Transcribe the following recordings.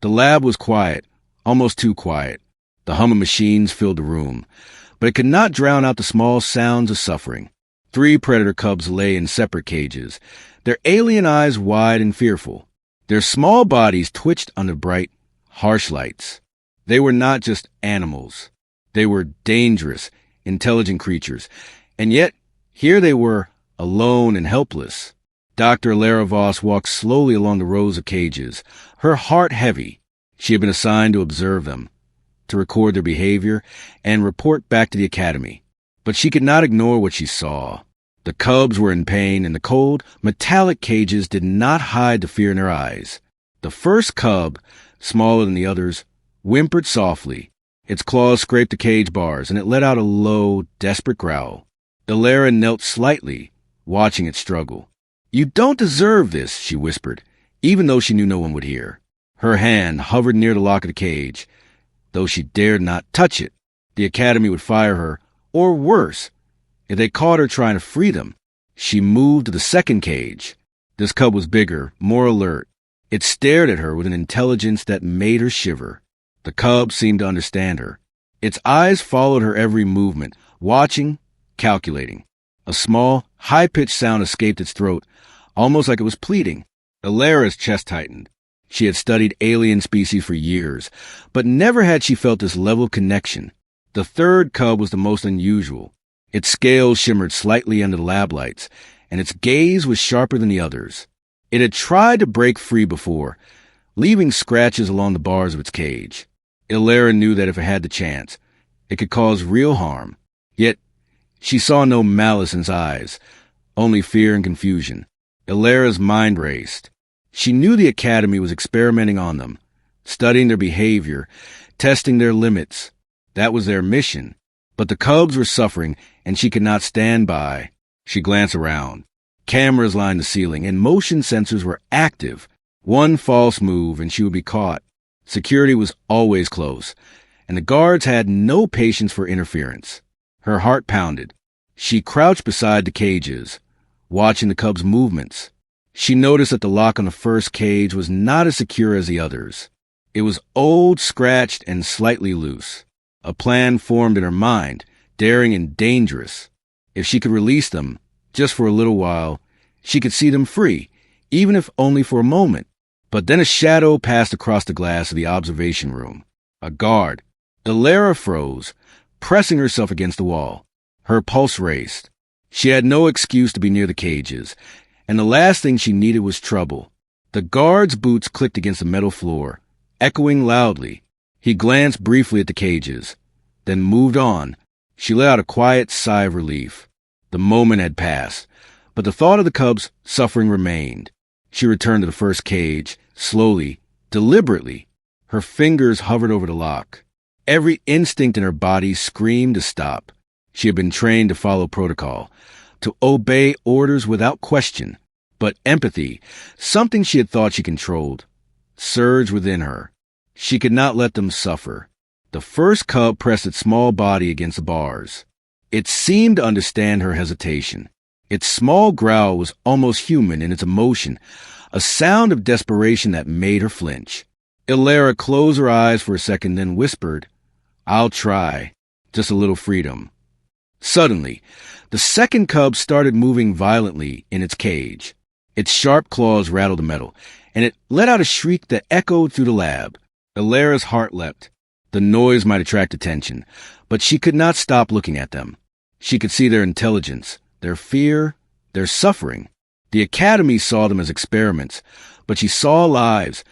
The lab was quiet, almost too quiet. The hum of machines filled the room, but it could not drown out the small sounds of suffering. 3 predator cubs lay in separate cages, their alien eyes wide and fearful. Their small bodies twitched under bright, harsh lights. They were not just animals. They were dangerous, intelligent creatures. And yet, here they were, alone and helpless. Dr. Elara Voss walked slowly along the rows of cages, her heart heavy. She had been assigned to observe them, to record their behavior, and report back to the academy. But she could not ignore what she saw. The cubs were in pain, and the cold, metallic cages did not hide the fear in their eyes. The first cub, smaller than the others, whimpered softly. Its claws scraped the cage bars, and it let out a low, desperate growl. Elara knelt slightly, watching it struggle. "You don't deserve this," she whispered, even though she knew no one would hear. Her hand hovered near the lock of the cage. Though she dared not touch it, the academy would fire her, or worse, if they caught her trying to free them. She moved to the second cage. This cub was bigger, more alert. It stared at her with an intelligence that made her shiver. The cub seemed to understand her. Its eyes followed her every movement, watching, calculating. A small, high-pitched sound escaped its throat, almost like it was pleading. Elara's chest tightened. She had studied alien species for years, but never had she felt this level of connection. The third cub was the most unusual. Its scales shimmered slightly under the lab lights, and its gaze was sharper than the others. It had tried to break free before, leaving scratches along the bars of its cage. Elara knew that if it had the chance, it could cause real harm. Yet, she saw no malice in its eyes, only fear and confusion. Elara's mind raced. She knew the academy was experimenting on them, studying their behavior, testing their limits. That was their mission. But the cubs were suffering, and she could not stand by. She glanced around. Cameras lined the ceiling, and motion sensors were active. One false move, and she would be caught. Security was always close, and the guards had no patience for interference. Her heart pounded. She crouched beside the cages, watching the cubs' movements. She noticed that the lock on the first cage was not as secure as the others. It was old, scratched, and slightly loose. A plan formed in her mind, daring and dangerous. If she could release them, just for a little while, she could see them free, even if only for a moment. But then a shadow passed across the glass of the observation room. A guard. Elara froze, pressing herself against the wall. Her pulse raced. She had no excuse to be near the cages, and the last thing she needed was trouble. The guard's boots clicked against the metal floor, echoing loudly. He glanced briefly at the cages, then moved on. She let out a quiet sigh of relief. The moment had passed, but the thought of the cubs' suffering remained. She returned to the first cage, slowly, deliberately. Her fingers hovered over the lock. Every instinct in her body screamed to stop. She had been trained to follow protocol, to obey orders without question. But empathy, something she had thought she controlled, surged within her. She could not let them suffer. The first cub pressed its small body against the bars. It seemed to understand her hesitation. Its small growl was almost human in its emotion, a sound of desperation that made her flinch. Elara closed her eyes for a second, then whispered, "I'll try. Just a little freedom." Suddenly, the second cub started moving violently in its cage. Its sharp claws rattled the metal, and it let out a shriek that echoed through the lab. Elara's heart leapt. The noise might attract attention, but she could not stop looking at them. She could see their intelligence, their fear, their suffering. The academy saw them as experiments, but she saw lives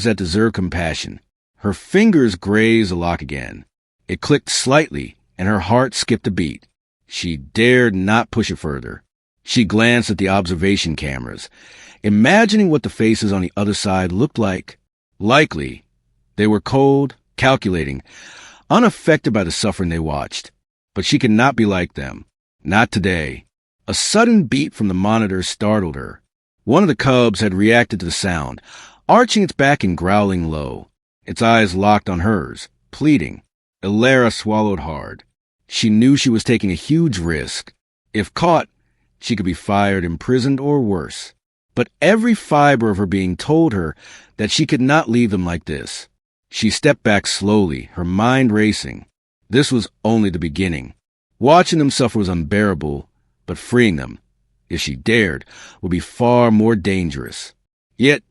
that deserved compassion. Her fingers grazed the lock again. It clicked slightly, and her heart skipped a beat. She dared not push it further. She glanced at the observation cameras, imagining what the faces on the other side looked like. Likely, they were cold, calculating, unaffected by the suffering they watched. But she could not be like them. Not today. A sudden beat from the monitor startled her. One of the cubs had reacted to the sound, arching its back and growling low. Its eyes locked on hers, pleading. Elara swallowed hard. She knew she was taking a huge risk. If caught, she could be fired, imprisoned, or worse. But every fiber of her being told her that she could not leave them like this. She stepped back slowly, her mind racing. This was only the beginning. Watching them suffer was unbearable, but freeing them, if she dared, would be far more dangerous. Yet,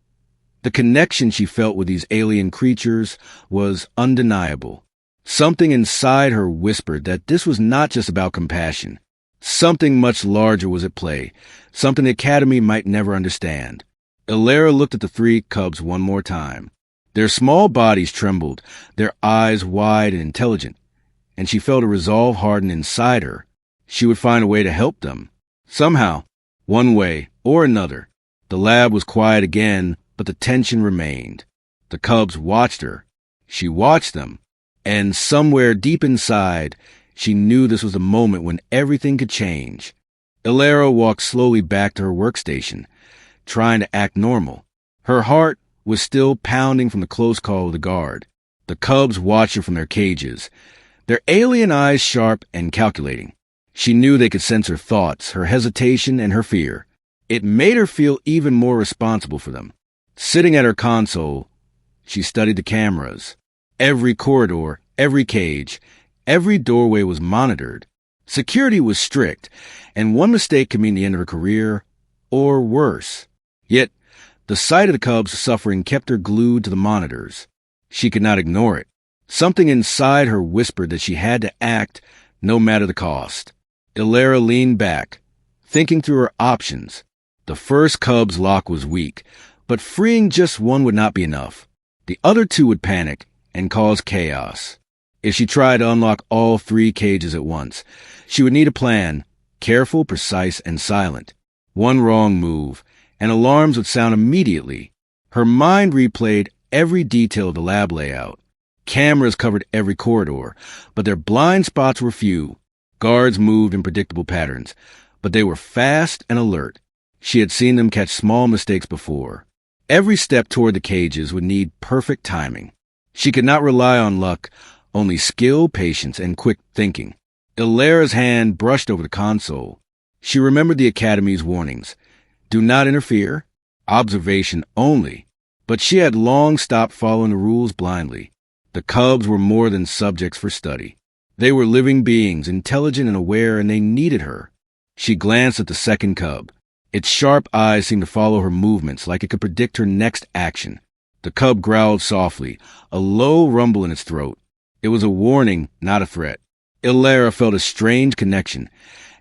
the connection she felt with these alien creatures was undeniable. Something inside her whispered that this was not just about compassion. Something much larger was at play, something the Academy might never understand. Elara looked at the three cubs one more time. Their small bodies trembled, their eyes wide and intelligent, and she felt a resolve harden inside her. She would find a way to help them. Somehow, one way or another. The lab was quiet again, but the tension remained. The cubs watched her. She watched them. And somewhere deep inside, she knew this was the moment when everything could change. Elara walked slowly back to her workstation, trying to act normal. Her heart was still pounding from the close call of the guard. The cubs watched her from their cages, their alien eyes sharp and calculating. She knew they could sense her thoughts, her hesitation, and her fear. It made her feel even more responsible for them. Sitting at her console, she studied the cameras. Every corridor, every cage, every doorway was monitored. Security was strict, and one mistake could mean the end of her career, or worse. Yet, the sight of the cubs suffering kept her glued to the monitors. She could not ignore it. Something inside her whispered that she had to act, no matter the cost. Elara leaned back, thinking through her options. The first cub's lock was weak, but freeing just one would not be enough. The other two would panic and cause chaos. If she tried to unlock all three cages at once, she would need a plan, careful, precise, and silent. One wrong move, and alarms would sound immediately. Her mind replayed every detail of the lab layout. Cameras covered every corridor, but their blind spots were few. Guards moved in predictable patterns, but they were fast and alert. She had seen them catch small mistakes before. Every step toward the cages would need perfect timing. She could not rely on luck, only skill, patience, and quick thinking. Elara's hand brushed over the console. She remembered the Academy's warnings. Do not interfere. Observation only. But she had long stopped following the rules blindly. The cubs were more than subjects for study. They were living beings, intelligent and aware, and they needed her. She glanced at the second cub. Its sharp eyes seemed to follow her movements like it could predict her next action. The cub growled softly, a low rumble in its throat. It was a warning, not a threat. Elara felt a strange connection,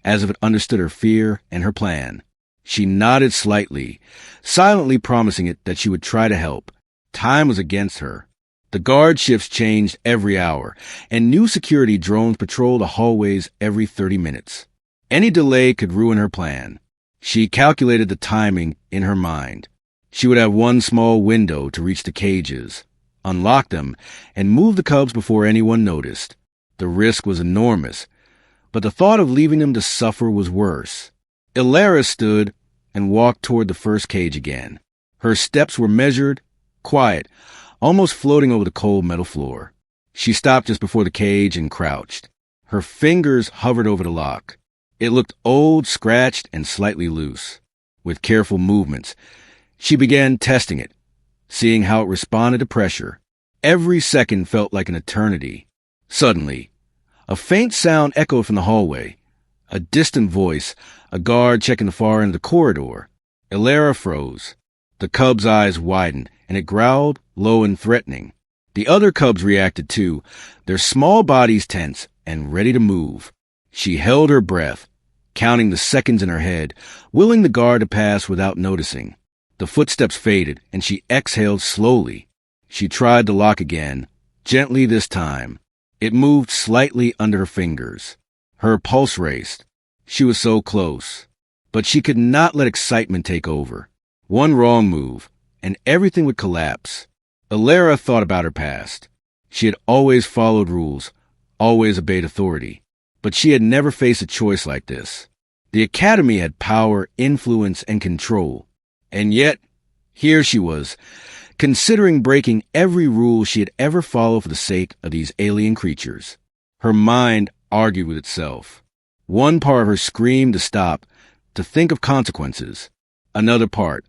as if it understood her fear and her plan. She nodded slightly, silently promising it that she would try to help. Time was against her. The guard shifts changed every hour, and new security drones patrolled the hallways every 30 minutes. Any delay could ruin her plan. She calculated the timing in her mind. She would have one small window to reach the cages, unlock them, and move the cubs before anyone noticed. The risk was enormous, but the thought of leaving them to suffer was worse. Elara stood and walked toward the first cage again. Her steps were measured, quiet, almost floating over the cold metal floor. She stopped just before the cage and crouched. Her fingers hovered over the lock. It looked old, scratched, and slightly loose. With careful movements, she began testing it, seeing how it responded to pressure. Every second felt like an eternity. Suddenly, a faint sound echoed from the hallway. A distant voice, a guard checking the far end of the corridor. Elara froze. The cub's eyes widened, and it growled, low and threatening. The other cubs reacted too, their small bodies tense and ready to move. She held her breath, counting the seconds in her head, willing the guard to pass without noticing. The footsteps faded, and she exhaled slowly. She tried the lock again, gently this time. It moved slightly under her fingers. Her pulse raced. She was so close. But she could not let excitement take over. One wrong move, and everything would collapse. Elara thought about her past. She had always followed rules, always obeyed authority. But she had never faced a choice like this. The Academy had power, influence, and control. And yet, here she was, considering breaking every rule she had ever followed for the sake of these alien creatures. Her mind argued with itself. One part of her screamed to stop, to think of consequences. Another part,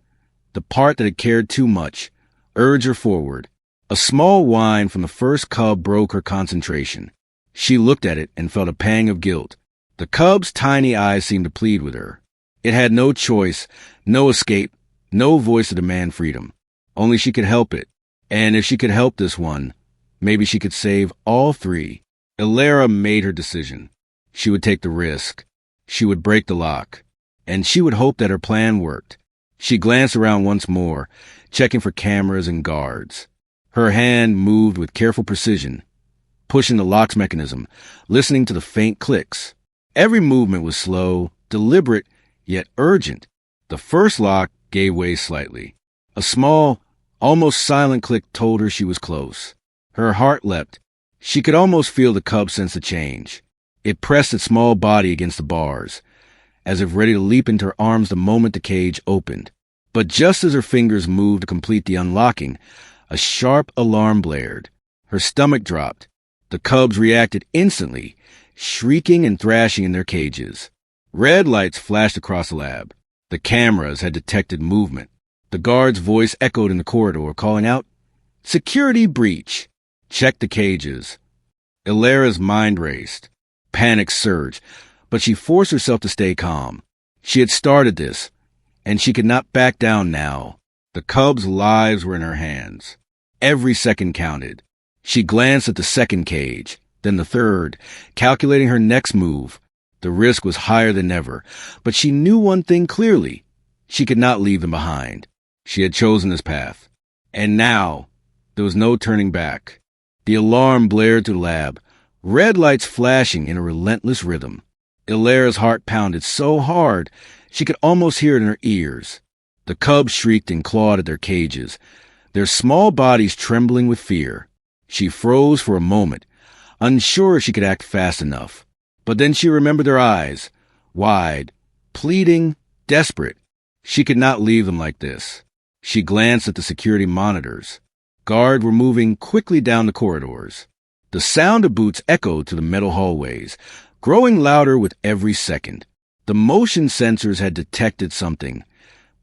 the part that had cared too much, urged her forward. A small whine from the first cub broke her concentration. She looked at it and felt a pang of guilt. The cub's tiny eyes seemed to plead with her. It had no choice, no escape, no voice to demand freedom. Only she could help it. And if she could help this one, maybe she could save all three. Elara made her decision. She would take the risk. She would break the lock. And she would hope that her plan worked. She glanced around once more, checking for cameras and guards. Her hand moved with careful precision, pushing the lock's mechanism, listening to the faint clicks. Every movement was slow, deliberate, yet urgent. The first lock gave way slightly. A small, almost silent click told her she was close. Her heart leapt. She could almost feel the cub sense the change. It pressed its small body against the bars, as if ready to leap into her arms the moment the cage opened. But just as her fingers moved to complete the unlocking, a sharp alarm blared. Her stomach dropped. The cubs reacted instantly, shrieking and thrashing in their cages. Red lights flashed across the lab. The cameras had detected movement. The guard's voice echoed in the corridor, calling out, "Security breach! Check the cages." Elara's mind raced. Panic surged, but she forced herself to stay calm. She had started this, and she could not back down now. The cubs' lives were in her hands. Every second counted. She glanced at the second cage, then the third, calculating her next move. The risk was higher than ever, but she knew one thing clearly. She could not leave them behind. She had chosen this path. And now, there was no turning back. The alarm blared through the lab, red lights flashing in a relentless rhythm. Elara's heart pounded so hard, she could almost hear it in her ears. The cubs shrieked and clawed at their cages, their small bodies trembling with fear. She froze for a moment, unsure if she could act fast enough. But then she remembered their eyes, wide, pleading, desperate. She could not leave them like this. She glanced at the security monitors. Guards were moving quickly down the corridors. The sound of boots echoed through the metal hallways, growing louder with every second. The motion sensors had detected something,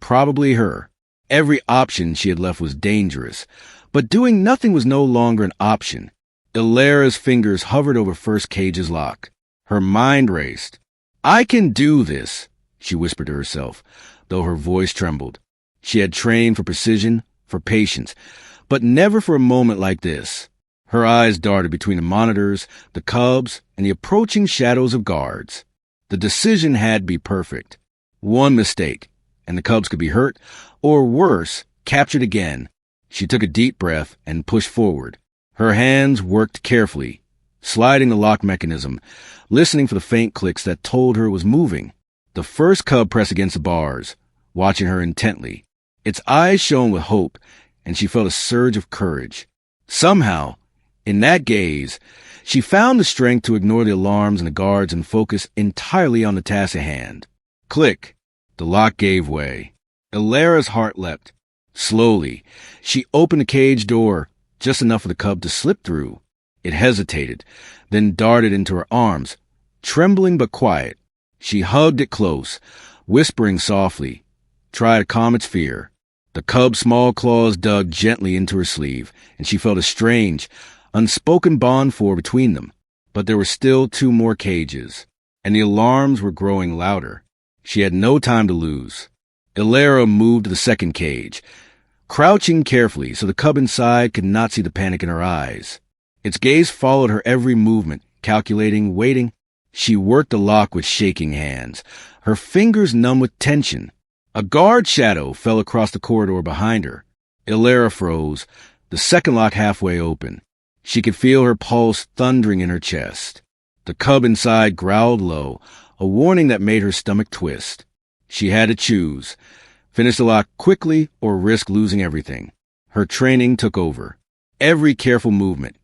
probably her. Every option she had left was dangerous, but doing nothing was no longer an option. Elara's fingers hovered over first cage's lock. Her mind raced. "I can do this," she whispered to herself, though her voice trembled. She had trained for precision, for patience, but never for a moment like this. Her eyes darted between the monitors, the cubs, and the approaching shadows of guards. The decision had to be perfect. One mistake, and the cubs could be hurt, or worse, captured again. She took a deep breath and pushed forward. Her hands worked carefully, sliding the lock mechanism, listening for the faint clicks that told her it was moving. The first cub pressed against the bars, watching her intently. Its eyes shone with hope, and she felt a surge of courage. Somehow, in that gaze, she found the strength to ignore the alarms and the guards and focus entirely on the task at hand. Click. The lock gave way. Elara's heart leapt. Slowly, she opened the cage door, just enough for the cub to slip through. It hesitated, then darted into her arms, trembling but quiet. She hugged it close, whispering softly, tried to calm its fear. The cub's small claws dug gently into her sleeve, and she felt a strange, unspoken bond between them. But there were still 2 more cages, and the alarms were growing louder. She had no time to lose. Elara moved to the second cage, crouching carefully so the cub inside could not see the panic in her eyes. Its gaze followed her every movement, calculating, waiting. She worked the lock with shaking hands, her fingers numb with tension. A guard shadow fell across the corridor behind her. Elara froze, the second lock halfway open. She could feel her pulse thundering in her chest. The cub inside growled low, a warning that made her stomach twist. She had to choose, finish the lock quickly or risk losing everything. Her training took over. Every careful movement,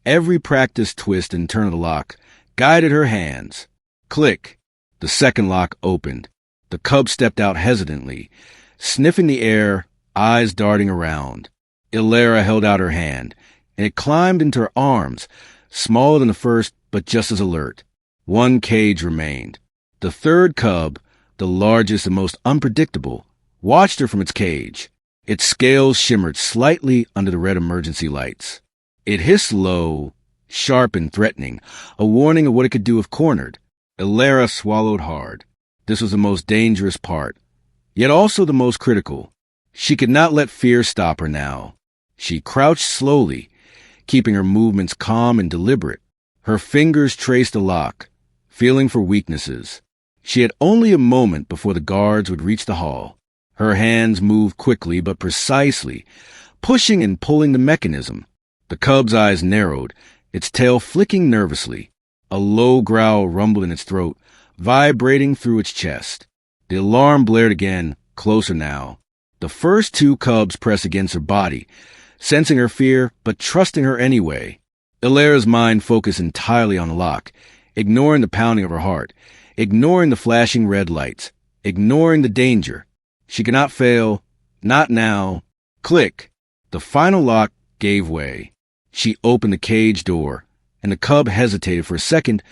every practiced twist and turn of the lock guided her hands. Click. The second lock opened. The cub stepped out hesitantly, sniffing the air, eyes darting around. Elara held out her hand, and it climbed into her arms, smaller than the first, but just as alert. 1 cage remained. The third cub, the largest and most unpredictable, watched her from its cage. Its scales shimmered slightly under the red emergency lights. It hissed low, sharp and threatening, a warning of what it could do if cornered. Elara swallowed hard. This was the most dangerous part, yet also the most critical. She could not let fear stop her now. She crouched slowly, keeping her movements calm and deliberate. Her fingers traced the lock, feeling for weaknesses. She had only a moment before the guards would reach the hall. Her hands moved quickly but precisely, pushing and pulling the mechanism. The cub's eyes narrowed, its tail flicking nervously. A low growl rumbled in its throat, vibrating through its chest. The alarm blared again, closer now. The first two cubs pressed against her body, sensing her fear but trusting her anyway. Elara's mind focused entirely on the lock, ignoring the pounding of her heart, ignoring the flashing red lights, ignoring the danger. She could not fail. Not now. Click. The final lock gave way. She opened the cage door, and the cub hesitated for a second,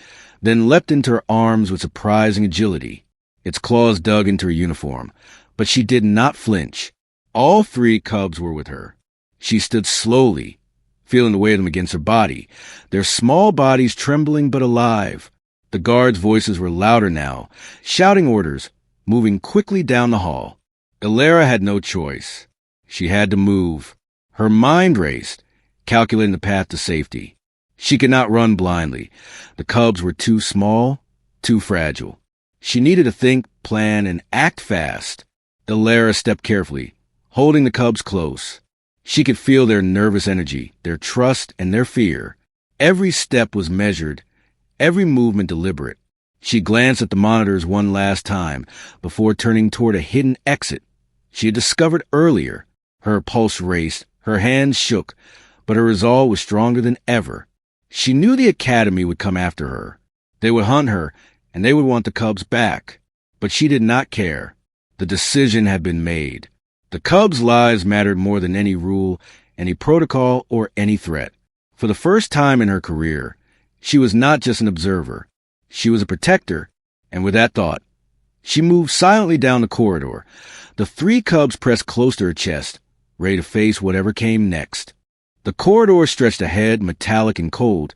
then leapt into her arms with surprising agility. Its claws dug into her uniform, but she did not flinch. All three cubs were with her. She stood slowly, feeling the weight of them against her body, their small bodies trembling but alive. The guards' voices were louder now, shouting orders, moving quickly down the hall. Elara had no choice. She had to move. Her mind raced, calculating the path to safety. She could not run blindly. The cubs were too small, too fragile. She needed to think, plan, and act fast. Elara stepped carefully, holding the cubs close. She could feel their nervous energy, their trust, and their fear. Every step was measured, every movement deliberate. She glanced at the monitors one last time before turning toward a hidden exit she had discovered earlier. Her pulse raced, her hands shook, but her resolve was stronger than ever. She knew the academy would come after her. They would hunt her, and they would want the cubs back. But she did not care. The decision had been made. The cubs' lives mattered more than any rule, any protocol, or any threat. For the first time in her career, she was not just an observer. She was a protector, and with that thought, she moved silently down the corridor. The three cubs pressed close to her chest, ready to face whatever came next. The corridor stretched ahead, metallic and cold,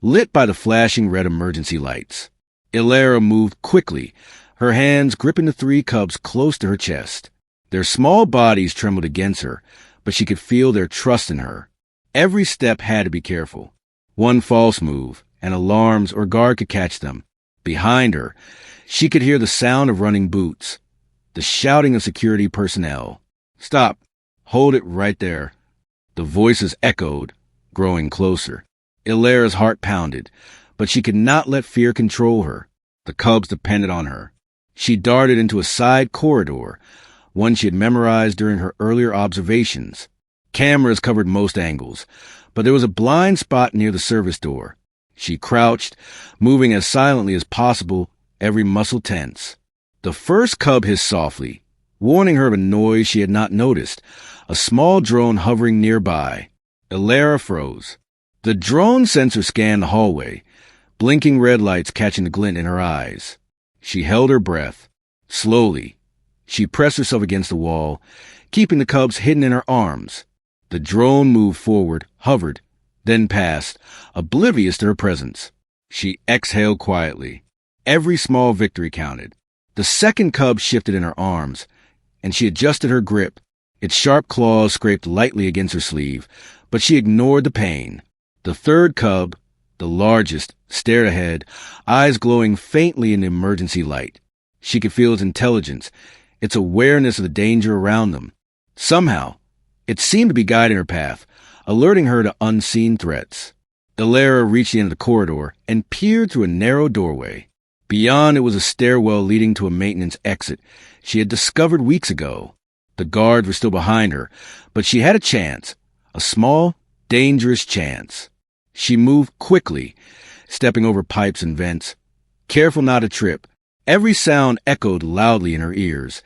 lit by the flashing red emergency lights. Elara moved quickly, her hands gripping the three cubs close to her chest. Their small bodies trembled against her, but she could feel their trust in her. Every step had to be careful. One false move, and alarms or guard could catch them. Behind her, she could hear the sound of running boots, the shouting of security personnel. Stop. Hold it right there. The voices echoed, growing closer. Elara's heart pounded, but she could not let fear control her. The cubs depended on her. She darted into a side corridor, one she had memorized during her earlier observations. Cameras covered most angles, but there was a blind spot near the service door. She crouched, moving as silently as possible, every muscle tense. The first cub hissed softly, warning her of a noise she had not noticed, a small drone hovering nearby. Elara froze. The drone sensor scanned the hallway, blinking red lights catching the glint in her eyes. She held her breath. Slowly, she pressed herself against the wall, keeping the cubs hidden in her arms. The drone moved forward, hovered, then passed, oblivious to her presence. She exhaled quietly. Every small victory counted. The second cub shifted in her arms, and she adjusted her grip. Its sharp claws scraped lightly against her sleeve, but she ignored the pain. The third cub, the largest, stared ahead, eyes glowing faintly in the emergency light. She could feel its intelligence, its awareness of the danger around them. Somehow, it seemed to be guiding her path, alerting her to unseen threats. Elara reached the end of the corridor and peered through a narrow doorway. Beyond it was a stairwell leading to a maintenance exit she had discovered weeks ago. The guards were still behind her, but she had a chance, a small, dangerous chance. She moved quickly, stepping over pipes and vents, careful not to trip. Every sound echoed loudly in her ears.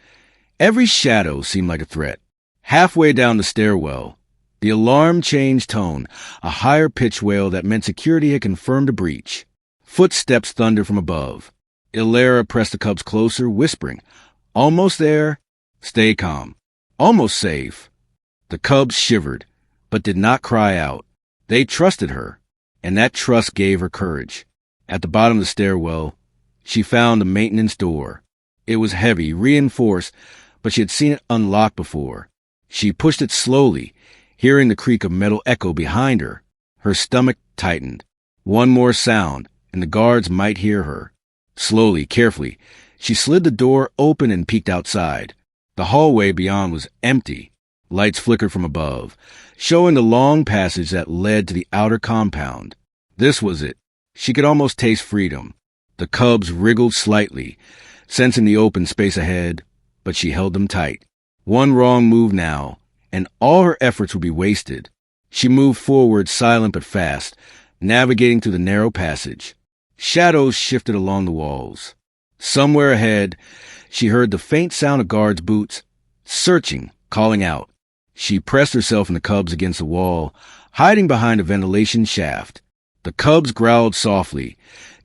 Every shadow seemed like a threat. Halfway down the stairwell, the alarm changed tone, a higher-pitched wail that meant security had confirmed a breach. Footsteps thundered from above. Elara pressed the cubs closer, whispering, "Almost there." Stay calm. Almost safe. The cubs shivered, but did not cry out. They trusted her, and that trust gave her courage. At the bottom of the stairwell, she found a maintenance door. It was heavy, reinforced, but she had seen it unlocked before. She pushed it slowly, hearing the creak of metal echo behind her. Her stomach tightened. One more sound, and the guards might hear her. Slowly, carefully, she slid the door open and peeked outside. The hallway beyond was empty. Lights flickered from above, showing the long passage that led to the outer compound. This was it. She could almost taste freedom. The cubs wriggled slightly, sensing the open space ahead, but she held them tight. One wrong move now, and all her efforts would be wasted. She moved forward, silent but fast, navigating through the narrow passage. Shadows shifted along the walls. Somewhere ahead, she heard the faint sound of guards' boots, searching, calling out. She pressed herself and the cubs against the wall, hiding behind a ventilation shaft. The cubs growled softly,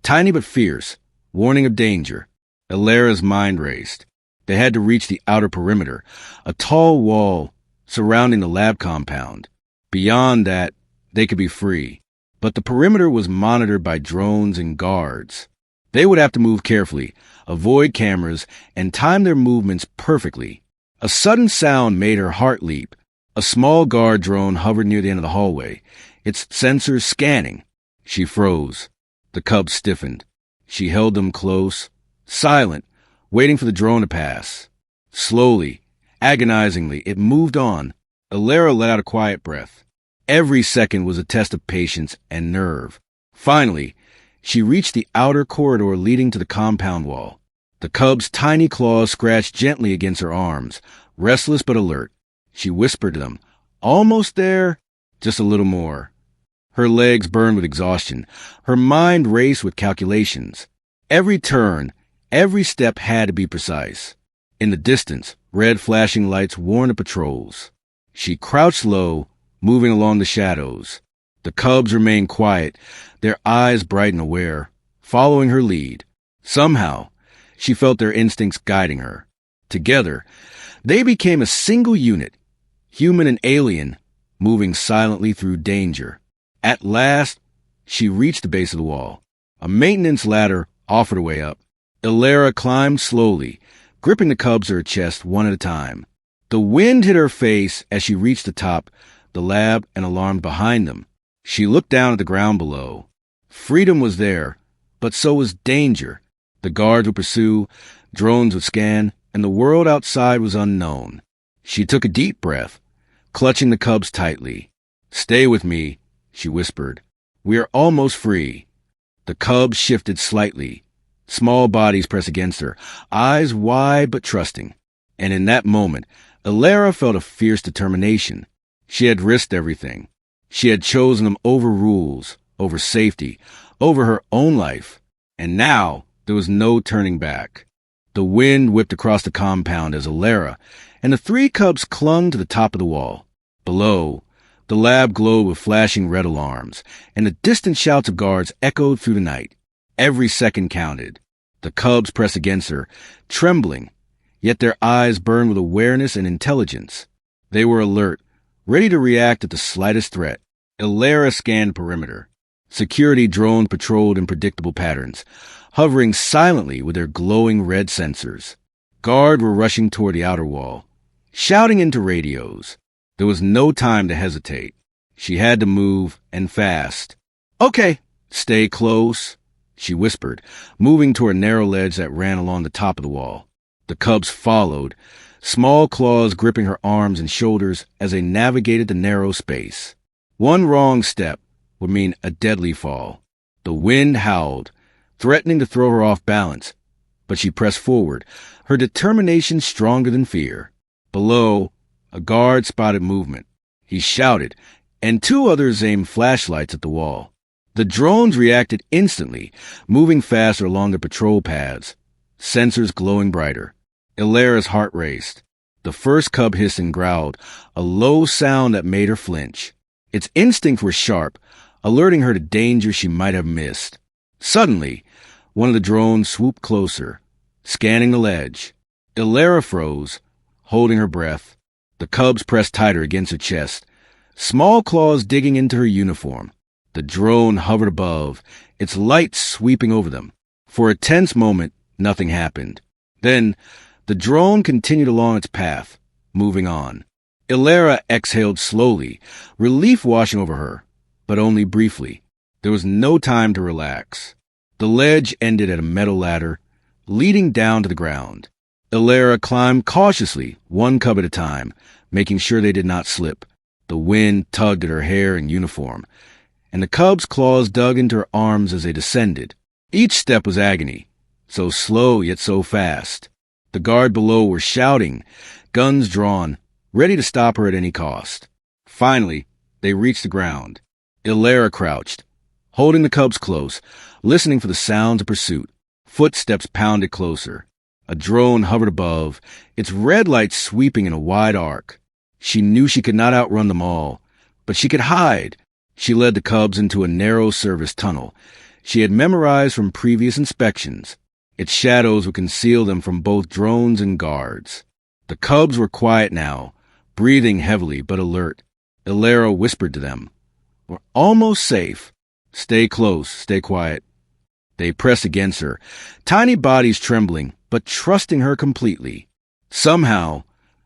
tiny but fierce, warning of danger. Elara's mind raced. They had to reach the outer perimeter, a tall wall surrounding the lab compound. Beyond that, they could be free. But the perimeter was monitored by drones and guards. They would have to move carefully, avoid cameras, and time their movements perfectly. A sudden sound made her heart leap. A small guard drone hovered near the end of the hallway, its sensors scanning. She froze. The cubs stiffened. She held them close, silent, waiting for the drone to pass. Slowly, agonizingly, it moved on. Elara let out a quiet breath. Every second was a test of patience and nerve. Finally, she reached the outer corridor leading to the compound wall. The cub's tiny claws scratched gently against her arms, restless but alert. She whispered to them, "Almost there, just a little more." Her legs burned with exhaustion. Her mind raced with calculations. Every turn, every step had to be precise. In the distance, red flashing lights warned the patrols. She crouched low, moving along the shadows. The cubs remained quiet, their eyes bright and aware, following her lead. Somehow, she felt their instincts guiding her. Together, they became a single unit, human and alien, moving silently through danger. At last, she reached the base of the wall. A maintenance ladder offered a way up. Elara climbed slowly, gripping the cubs to her chest one at a time. The wind hit her face as she reached the top, the lab and alarm behind them. She looked down at the ground below. Freedom was there, but so was danger. The guards would pursue, drones would scan, and the world outside was unknown. She took a deep breath, clutching the cubs tightly. "Stay with me," she whispered. "We are almost free." The cubs shifted slightly. Small bodies pressed against her, eyes wide but trusting. And in that moment, Elara felt a fierce determination. She had risked everything. She had chosen them over rules, over safety, over her own life. And now there was no turning back. The wind whipped across the compound as Elara and the three cubs clung to the top of the wall. Below, the lab glowed with flashing red alarms, and the distant shouts of guards echoed through the night. Every second counted. The cubs pressed against her, trembling, yet their eyes burned with awareness and intelligence. They were alert, ready to react at the slightest threat. Elara scanned the perimeter. Security drones patrolled in predictable patterns, hovering silently with their glowing red sensors. Guards were rushing toward the outer wall, shouting into radios. There was no time to hesitate. She had to move, and fast. "Okay, stay close," she whispered, moving toward a narrow ledge that ran along the top of the wall. The cubs followed, small claws gripping her arms and shoulders as they navigated the narrow space. One wrong step would mean a deadly fall. The wind howled, threatening to throw her off balance, but she pressed forward, her determination stronger than fear. Below, a guard spotted movement. He shouted, and two others aimed flashlights at the wall. The drones reacted instantly, moving faster along the patrol paths, sensors glowing brighter. Elara's heart raced. The first cub hissed and growled, a low sound that made her flinch. Its instincts were sharp, alerting her to danger she might have missed. Suddenly, one of the drones swooped closer, scanning the ledge. Elara froze, holding her breath. The cubs pressed tighter against her chest, small claws digging into her uniform. The drone hovered above, its light sweeping over them. For a tense moment, nothing happened. Then, the drone continued along its path, moving on. Elara exhaled slowly, relief washing over her, but only briefly. There was no time to relax. The ledge ended at a metal ladder, leading down to the ground. Elara climbed cautiously, one cub at a time, making sure they did not slip. The wind tugged at her hair and uniform, and the cub's claws dug into her arms as they descended. Each step was agony, so slow yet so fast. The guard below were shouting, guns drawn, ready to stop her at any cost. Finally, they reached the ground. Elara crouched, holding the cubs close, listening for the sounds of pursuit. Footsteps pounded closer. A drone hovered above, its red light sweeping in a wide arc. She knew she could not outrun them all, but she could hide. She led the cubs into a narrow service tunnel she had memorized from previous inspections. Its shadows would conceal them from both drones and guards. The cubs were quiet now, breathing heavily but alert. Elara whispered to them, "We're almost safe. Stay close, stay quiet." They pressed against her, tiny bodies trembling, but trusting her completely. Somehow,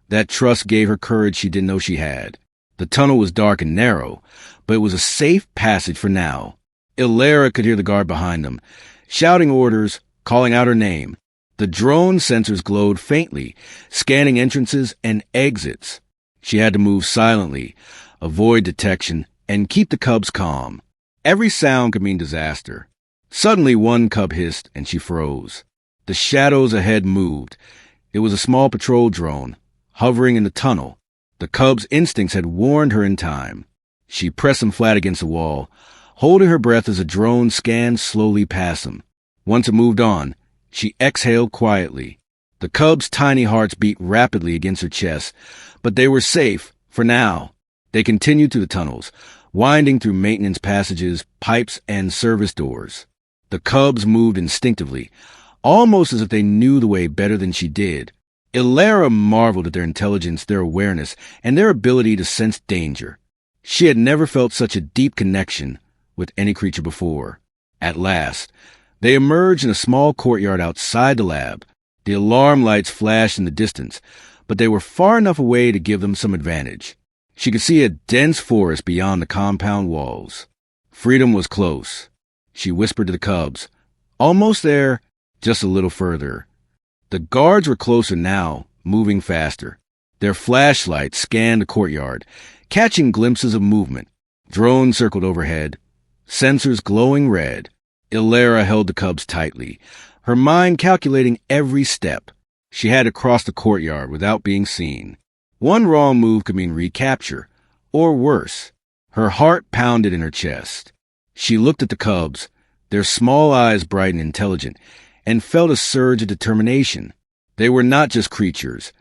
that trust gave her courage she didn't know she had. The tunnel was dark and narrow, but it was a safe passage for now. Elara could hear the guard behind them, shouting orders, calling out her name. The drone sensors glowed faintly, scanning entrances and exits. She had to move silently, avoid detection, and keep the cubs calm. Every sound could mean disaster. Suddenly one cub hissed, and she froze. The shadows ahead moved. It was a small patrol drone, hovering in the tunnel. The cub's instincts had warned her in time. She pressed them flat against the wall, holding her breath as a drone scanned slowly past them. Once it moved on, she exhaled quietly. The cub's tiny hearts beat rapidly against her chest, but they were safe, for now. They continued through the tunnels, winding through maintenance passages, pipes, and service doors. The cubs moved instinctively, almost as if they knew the way better than she did. Elara marveled at their intelligence, their awareness, and their ability to sense danger. She had never felt such a deep connection with any creature before. At last, they emerged in a small courtyard outside the lab. The alarm lights flashed in the distance, but they were far enough away to give them some advantage. She could see a dense forest beyond the compound walls. Freedom was close. She whispered to the cubs, "Almost there, just a little further." The guards were closer now, moving faster. Their flashlights scanned the courtyard, catching glimpses of movement. Drones circled overhead, sensors glowing red. Elara held the cubs tightly, her mind calculating every step. She had to cross the courtyard without being seen. One wrong move could mean recapture, or worse. Her heart pounded in her chest. She looked at the cubs, their small eyes bright and intelligent, and felt a surge of determination. They were not just creatures.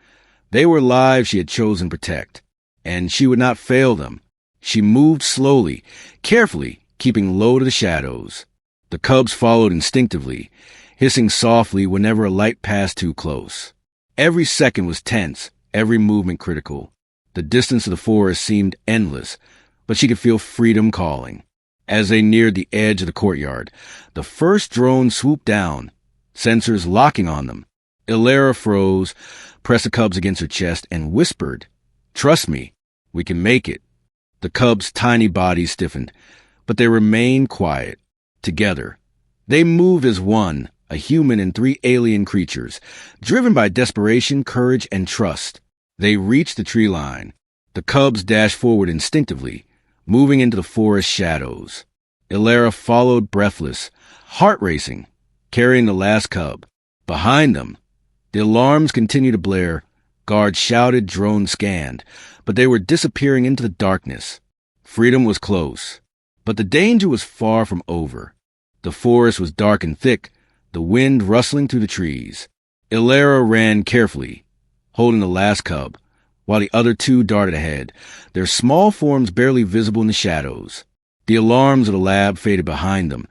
They were lives she had chosen to protect, and she would not fail them. She moved slowly, carefully, keeping low to the shadows. The cubs followed instinctively, hissing softly whenever a light passed too close. Every second was tense, every movement critical. The distance of the forest seemed endless, but she could feel freedom calling. As they neared the edge of the courtyard, the first drone swooped down, sensors locking on them. Elara froze, pressed the cubs against her chest, and whispered, "Trust me, we can make it." The cubs' tiny bodies stiffened, but they remained quiet, together. They moved as one, a human and three alien creatures, driven by desperation, courage, and trust. They reached the tree line. The cubs dashed forward instinctively, moving into the forest shadows. Elara followed breathless, heart racing, carrying the last cub. Behind them, the alarms continued to blare. Guards shouted, drones scanned, but they were disappearing into the darkness. Freedom was close, but the danger was far from over. The forest was dark and thick, the wind rustling through the trees. Elara ran carefully, holding the last cub, while the other two darted ahead, their small forms barely visible in the shadows. The alarms of the lab faded behind them,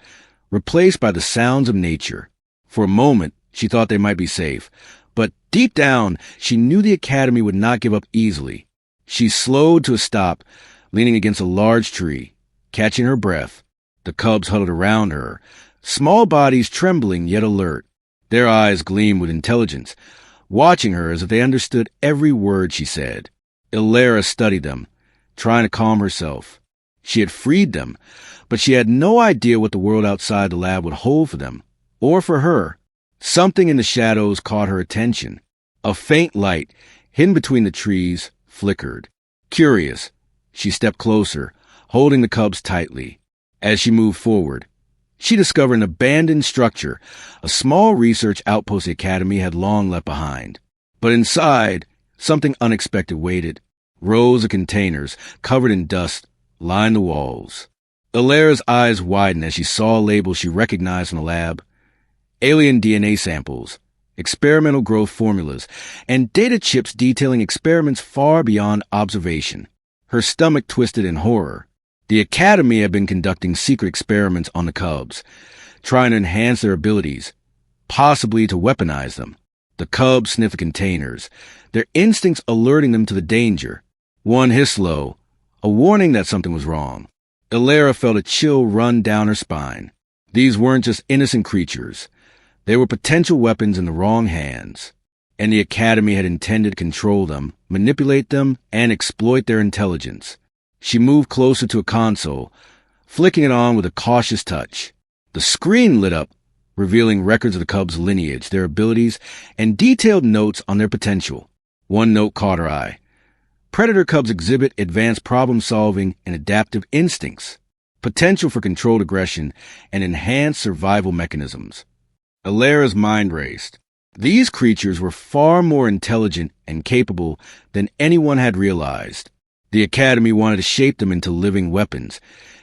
replaced by the sounds of nature. For a moment, she thought they might be safe, But deep down, she knew the academy would not give up easily. She slowed to a stop, leaning against a large tree, catching her breath. The cubs huddled around her, small bodies trembling yet alert. Their eyes gleamed with intelligence, watching her as if they understood every word she said. Elara studied them, trying to calm herself. She had freed them, but she had no idea what the world outside the lab would hold for them, or for her. Something in the shadows caught her attention. A faint light, hidden between the trees, flickered. Curious, she stepped closer, holding the cubs tightly. As she moved forward, she discovered an abandoned structure, a small research outpost the academy had long left behind. But inside, something unexpected waited. Rows of containers, covered in dust, lined the walls. Elara's eyes widened as she saw labels she recognized from the lab. Alien DNA samples, experimental growth formulas, and data chips detailing experiments far beyond observation. Her stomach twisted in horror. The academy had been conducting secret experiments on the cubs, trying to enhance their abilities, possibly to weaponize them. The cubs sniffed the containers, their instincts alerting them to the danger. One hissed low, a warning that something was wrong. Elara felt a chill run down her spine. These weren't just innocent creatures. They were potential weapons in the wrong hands, and the academy had intended to control them, manipulate them, and exploit their intelligence. She moved closer to a console, flicking it on with a cautious touch. The screen lit up, revealing records of the cubs' lineage, their abilities, and detailed notes on their potential. One note caught her eye. Predator cubs exhibit advanced problem-solving and adaptive instincts, potential for controlled aggression, and enhanced survival mechanisms. Elara's mind raced. These creatures were far more intelligent and capable than anyone had realized. The Academy wanted to shape them into living weapons,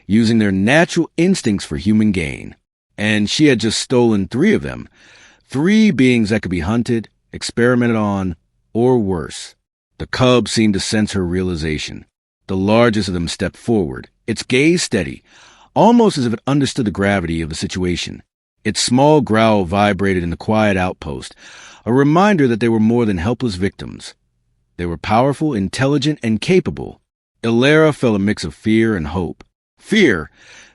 using their natural instincts for human gain. And she had just stolen 3 of them, 3 beings that could be hunted, experimented on, or worse. The cub seemed to sense her realization. The largest of them stepped forward, its gaze steady, almost as if it understood the gravity of the situation. Its small growl vibrated in the quiet outpost, a reminder that they were more than helpless victims. They were powerful, intelligent, and capable. Elara felt a mix of fear and hope. Fear,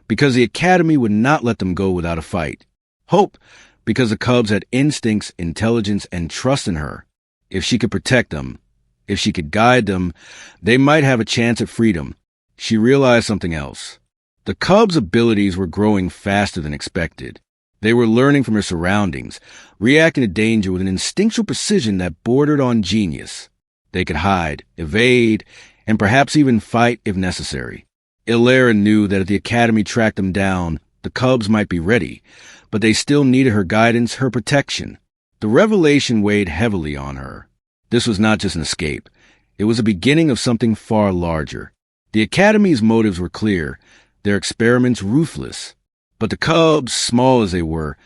because the Academy would not let them go without a fight. Hope, because the cubs had instincts, intelligence, and trust in her. If she could protect them, if she could guide them, they might have a chance at freedom. She realized something else. The cubs' abilities were growing faster than expected. They were learning from their surroundings, reacting to danger with an instinctual precision that bordered on genius. They could hide, evade, and perhaps even fight if necessary. Elara knew that if the Academy tracked them down, the cubs might be ready, but they still needed her guidance, her protection. The revelation weighed heavily on her. This was not just an escape. It was a beginning of something far larger. The Academy's motives were clear, their experiments ruthless. But the cubs, small as they were,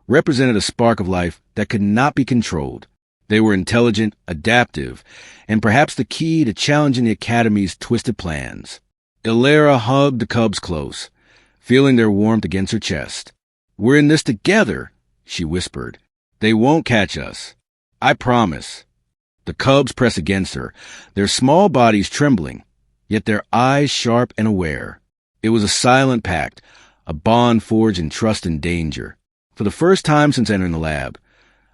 represented a spark of life that could not be controlled. They were intelligent, adaptive, and perhaps the key to challenging the Academy's twisted plans. Elara hugged the cubs close, feeling their warmth against her chest. "We're in this together," she whispered. "They won't catch us. I promise." The cubs pressed against her, their small bodies trembling, yet their eyes sharp and aware. It was a silent pact, a bond forged in trust and danger. For the first time since entering the lab,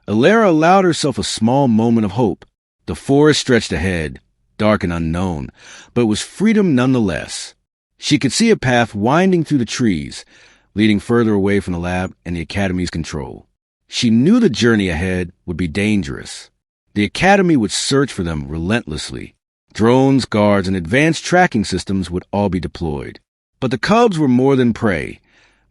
Elara allowed herself a small moment of hope. The forest stretched ahead, dark and unknown, but it was freedom nonetheless. She could see a path winding through the trees, leading further away from the lab and the Academy's control. She knew the journey ahead would be dangerous. The Academy would search for them relentlessly. Drones, guards, and advanced tracking systems would all be deployed. But the cubs were more than prey.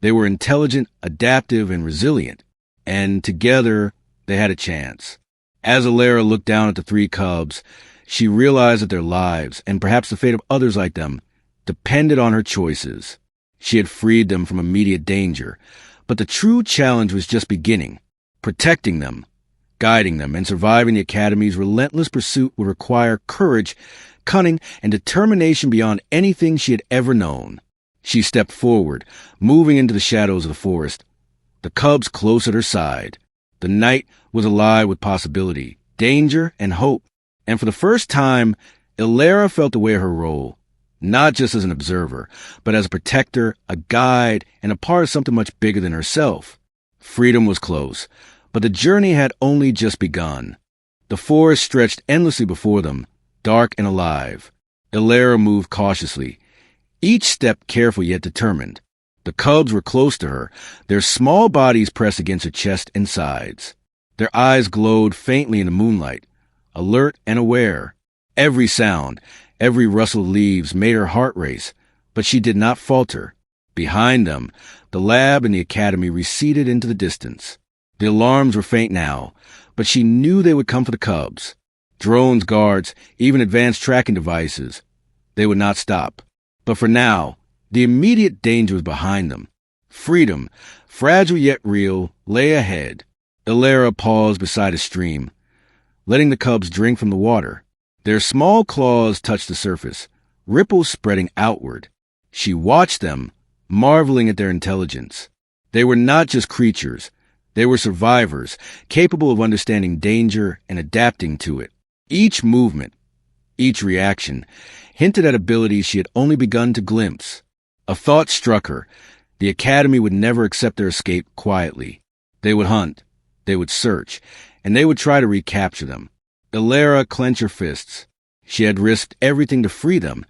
They were intelligent, adaptive, and resilient. And together, they had a chance. As Elara looked down at the 3 cubs, she realized that their lives, and perhaps the fate of others like them, depended on her choices. She had freed them from immediate danger, but the true challenge was just beginning. Protecting them, guiding them, and surviving the Academy's relentless pursuit would require courage, cunning, and determination beyond anything she had ever known. She stepped forward, moving into the shadows of the forest, the cubs close at her side. The night was alive with possibility, danger, and hope. And for the first time, Elara felt the weight of her role, not just as an observer, but as a protector, a guide, and a part of something much bigger than herself. Freedom was close, but the journey had only just begun. The forest stretched endlessly before them, dark and alive. Elara moved cautiously, each step careful yet determined. The cubs were close to her, their small bodies pressed against her chest and sides. Their eyes glowed faintly in the moonlight, alert and aware. Every sound, every rustle of leaves made her heart race, but she did not falter. Behind them, the lab and the academy receded into the distance. The alarms were faint now, but she knew they would come for the cubs. Drones, guards, even advanced tracking devices. They would not stop. But for now, the immediate danger was behind them. Freedom, fragile yet real, lay ahead. Elara paused beside a stream, letting the cubs drink from the water. Their small claws touched the surface, ripples spreading outward. She watched them, marveling at their intelligence. They were not just creatures. They were survivors, capable of understanding danger and adapting to it. Each movement, each reaction, hinted at abilities she had only begun to glimpse. A thought struck her. The academy would never accept their escape quietly. They would hunt, they would search, and they would try to recapture them. Elara clenched her fists. She had risked everything to free them,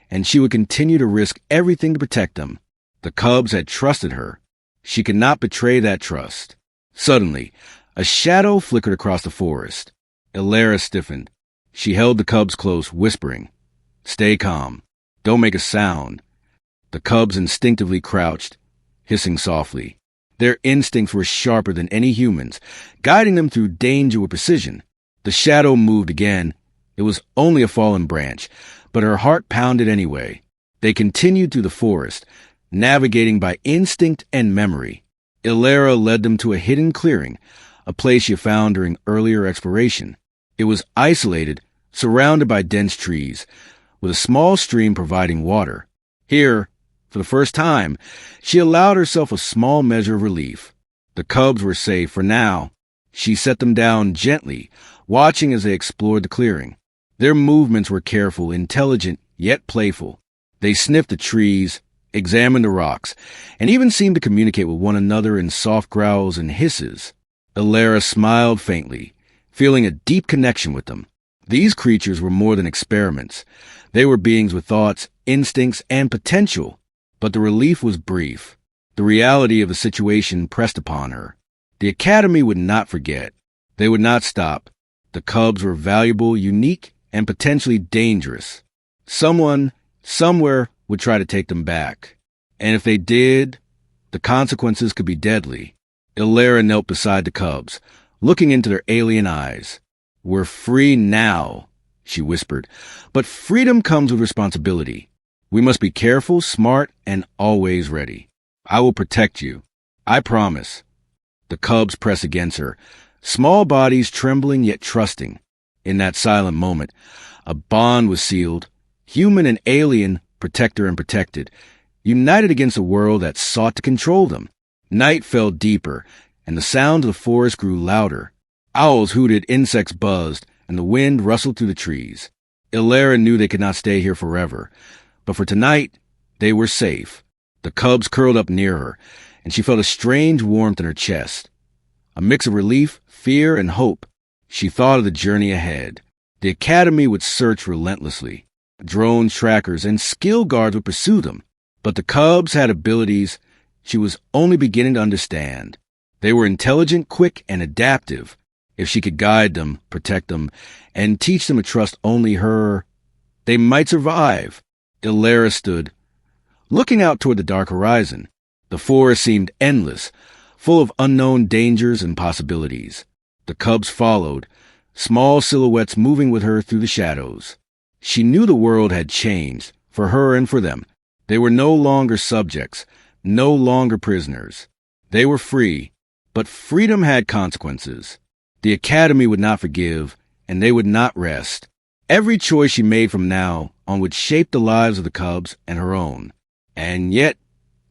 and she would continue to risk everything to protect them. The cubs had trusted her. She could not betray that trust. Suddenly, a shadow flickered across the forest. Elara stiffened. She held the cubs close, whispering, "Stay calm. Don't make a sound." The cubs instinctively crouched, hissing softly. Their instincts were sharper than any humans, guiding them through danger with precision. The shadow moved again. It was only a fallen branch, but her heart pounded anyway. They continued through the forest, navigating by instinct and memory. Elara led them to a hidden clearing, a place she found during earlier exploration. It was isolated, surrounded by dense trees, with a small stream providing water. Here, for the first time, she allowed herself a small measure of relief. The cubs were safe for now. She set them down gently, watching as they explored the clearing. Their movements were careful, intelligent, yet playful. They sniffed the trees, examined the rocks, and even seemed to communicate with one another in soft growls and hisses. Elara smiled faintly, feeling a deep connection with them. These creatures were more than experiments. They were beings with thoughts, instincts, and potential. But the relief was brief. The reality of the situation pressed upon her. The academy would not forget. They would not stop. The cubs were valuable, unique, and potentially dangerous. Someone, somewhere, would try to take them back. And if they did, the consequences could be deadly. Elara knelt beside the cubs, looking into their alien eyes. "We're free now," she whispered, "but freedom comes with responsibility. We must be careful, smart, and always ready. I will protect you. I promise." The cubs pressed against her, small bodies trembling yet trusting. In that silent moment, a bond was sealed, human and alien, protector and protected, united against a world that sought to control them. Night fell deeper, and the sound of the forest grew louder. Owls hooted, insects buzzed, and the wind rustled through the trees. Elara knew they could not stay here forever, but for tonight, they were safe. The cubs curled up near her, and she felt a strange warmth in her chest. A mix of relief, fear, and hope. She thought of the journey ahead. The academy would search relentlessly. Drones, trackers, and skill guards would pursue them. But the cubs had abilities she was only beginning to understand. They were intelligent, quick, and adaptive. If she could guide them, protect them, and teach them to trust only her, they might survive. Elara stood, looking out toward the dark horizon. The forest seemed endless, full of unknown dangers and possibilities. The cubs followed, small silhouettes moving with her through the shadows. She knew the world had changed, for her and for them. They were no longer subjects, no longer prisoners. They were free, but freedom had consequences. The academy would not forgive, and they would not rest. Every choice she made from now on would shape the lives of the cubs and her own. And yet,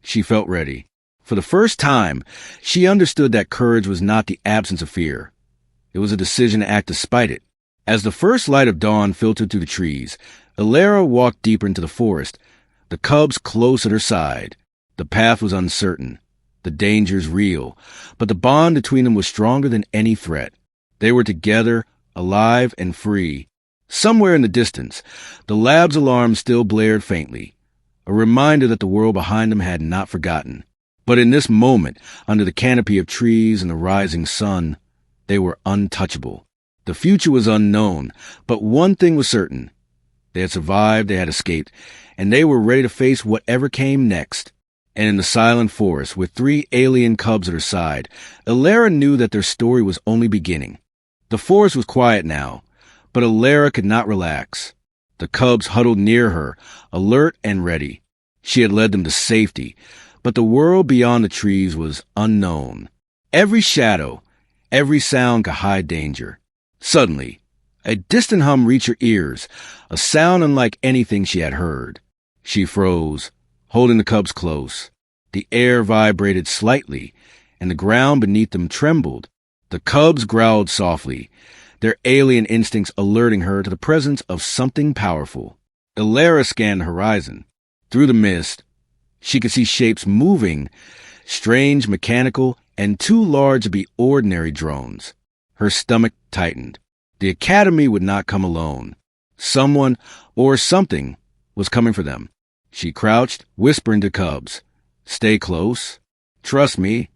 she felt ready. For the first time, she understood that courage was not the absence of fear. It was a decision to act despite it. As the first light of dawn filtered through the trees, Elara walked deeper into the forest, the cubs close at her side. The path was uncertain, the dangers real, but the bond between them was stronger than any threat. They were together, alive and free. Somewhere in the distance, the lab's alarm still blared faintly, a reminder that the world behind them had not forgotten. But in this moment, under the canopy of trees and the rising sun, they were untouchable. The future was unknown, but one thing was certain. They had survived, they had escaped, and they were ready to face whatever came next. And in the silent forest, with 3 alien cubs at her side, Elara knew that their story was only beginning. The forest was quiet now, but Elara could not relax. The cubs huddled near her, alert and ready. She had led them to safety, but the world beyond the trees was unknown. Every shadow, every sound could hide danger. Suddenly, a distant hum reached her ears, a sound unlike anything she had heard. She froze, holding the cubs close. The air vibrated slightly, and the ground beneath them trembled. The cubs growled softly, their alien instincts alerting her to the presence of something powerful. Elara scanned the horizon. Through the mist, she could see shapes moving, strange, mechanical, and too large to be ordinary drones. Her stomach tightened. The academy would not come alone. Someone, or something, was coming for them. She crouched, whispering to cubs, "Stay close. Trust me."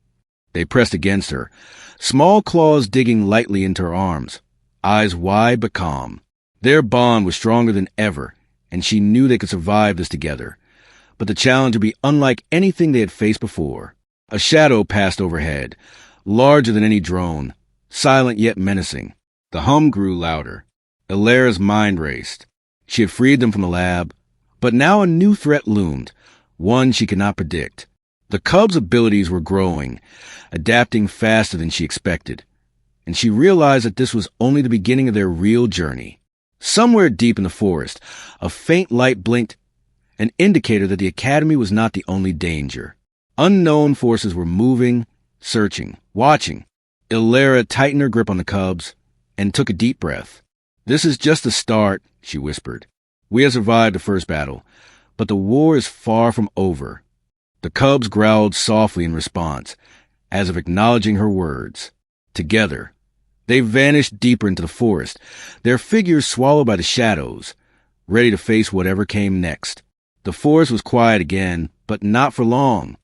They pressed against her, small claws digging lightly into her arms, eyes wide but calm. Their bond was stronger than ever, and she knew they could survive this together. But the challenge would be unlike anything they had faced before. A shadow passed overhead, larger than any drone, silent yet menacing. The hum grew louder. Elara's mind raced. She had freed them from the lab, but now a new threat loomed, one she could not predict. The cubs' abilities were growing, adapting faster than she expected, and she realized that this was only the beginning of their real journey. Somewhere deep in the forest, a faint light blinked, an indicator that the academy was not the only danger. Unknown forces were moving, searching, watching. Elara tightened her grip on the cubs and took a deep breath. "This is just the start," she whispered. "We have survived the first battle, but the war is far from over." The cubs growled softly in response, as if acknowledging her words. Together, they vanished deeper into the forest, their figures swallowed by the shadows, ready to face whatever came next. The forest was quiet again, but not for long.